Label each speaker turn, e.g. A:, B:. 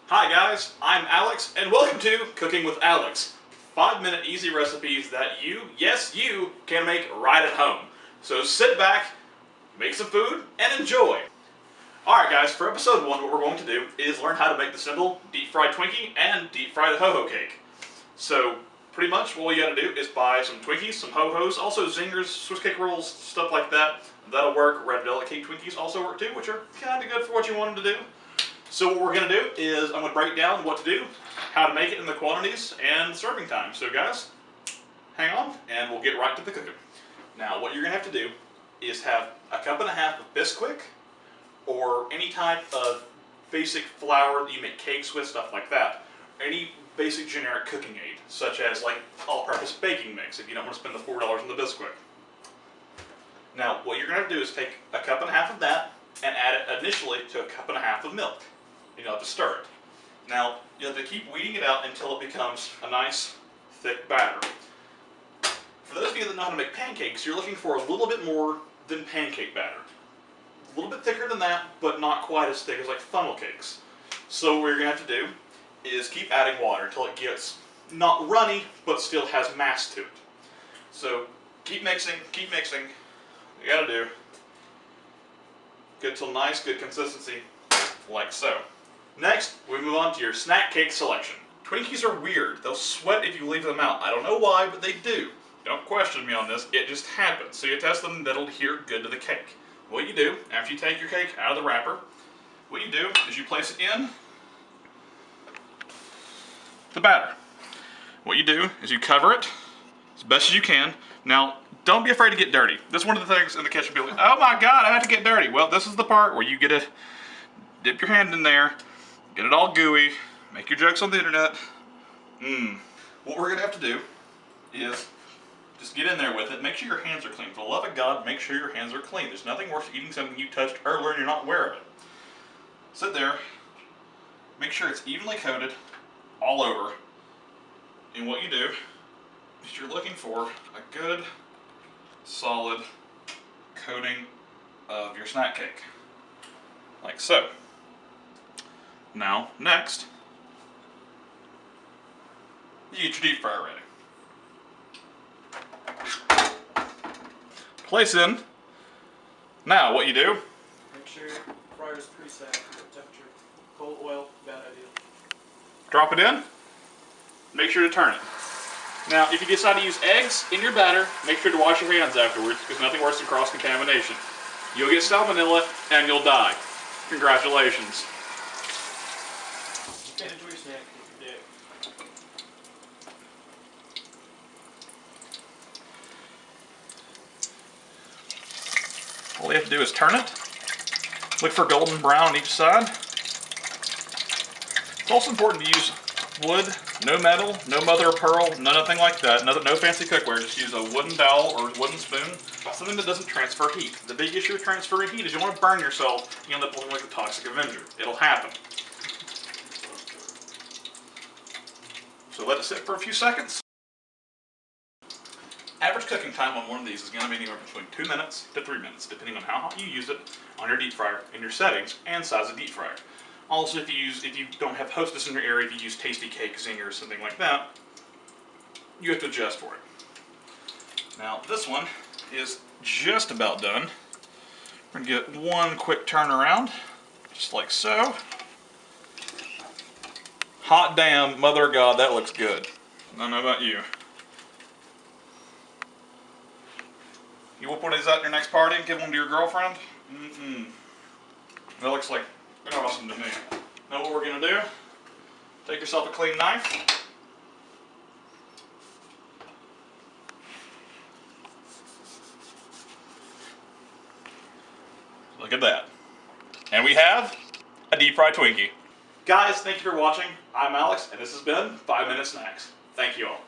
A: Hi guys, I'm Alex, and welcome to Cooking with Alex. 5-minute easy recipes that you, yes you, can make right at home. So sit back, make some food, and enjoy. Alright guys, for episode 1 what we're going to do is learn how to make the simple deep fried Twinkie and deep fried ho-ho cake. So pretty much all you gotta do is buy some Twinkies, some ho-hos, also zingers, Swiss cake rolls, stuff like that. That'll work. Red velvet cake Twinkies also work too, which are kinda good for what you want them to do. So what we're going to do is I'm going to break down what to do, how to make it in the quantities, and serving time. So guys, hang on and we'll get right to the cooking. Now what you're going to have to do is have a cup and a half of Bisquick or any type of basic flour that you make cakes with, stuff like that. Any basic generic cooking aid, such as like all-purpose baking mix if you don't want to spend the $4 on the Bisquick. Now what you're going to have to do is take a cup and a half of that and add it initially to a cup and a half of milk. You have to stir it. Now, you have to keep weeding it out until it becomes a nice, thick batter. For those of you that know how to make pancakes, you're looking for a little bit more than pancake batter. A little bit thicker than that, but not quite as thick as like funnel cakes. So what you're going to have to do is keep adding water until it gets not runny, but still has mass to it. So keep mixing, keep mixing. You got to do. Get to a nice, good consistency, like so. Next, we move on to your snack cake selection. Twinkies are weird. They'll sweat if you leave them out. I don't know why, but they do. Don't question me on this. It just happens. So you test them, that'll adhere good to the cake. What you do, after you take your cake out of the wrapper, what you do is you place it in the batter. What you do is you cover it as best as you can. Now, don't be afraid to get dirty. This is one of the things in the kitchen people go, oh my God, I have to get dirty. Well, this is the part where you get to dip your hand in there, get it all gooey, make your jokes on the internet. What we're gonna have to do is just get in there with it. Make sure your hands are clean. For the love of God, make sure your hands are clean. There's nothing worse than eating something you touched earlier and you're not aware of it. Sit there, make sure it's evenly coated all over. And what you do is you're looking for a good, solid coating of your snack cake. Like so. Now, next, you get your deep fryer ready. Place in. Now, what you do?
B: Make sure your fryer is preset temperature. Cold oil, bad idea.
A: Drop it in. Make sure to turn it. Now, if you decide to use eggs in your batter, make sure to wash your hands afterwards, because nothing worse than cross-contamination. You'll get salmonella and you'll die. Congratulations.
B: You can't enjoy your snack with your dick.
A: All you have to do is turn it. Look for golden brown on each side. It's also important to use wood, no metal, no mother of pearl, nothing like that. No fancy cookware. Just use a wooden dowel or wooden spoon. Something that doesn't transfer heat. The big issue with transferring heat is you want to burn yourself. You end up looking like the Toxic Avenger. It'll happen. So let it sit for a few seconds. Average cooking time on one of these is going to be anywhere between 2 minutes to 3 minutes, depending on how hot you use it on your deep fryer and your settings and size of deep fryer. Also, if you don't have Hostess in your area, if you use Tasty Cake, Zinger, or something like that, you have to adjust for it. Now, this one is just about done. We're going to get one quick turn around, just like so. Hot damn, mother of God, that looks good. I don't know about you. You whip one of these out at your next party and give one to your girlfriend? That looks like awesome to me. Now what we're going to do, take yourself a clean knife. Look at that. And we have a deep fried Twinkie. Guys, thank you for watching. I'm Alex, and this has been 5 Minute Snacks. Thank you all.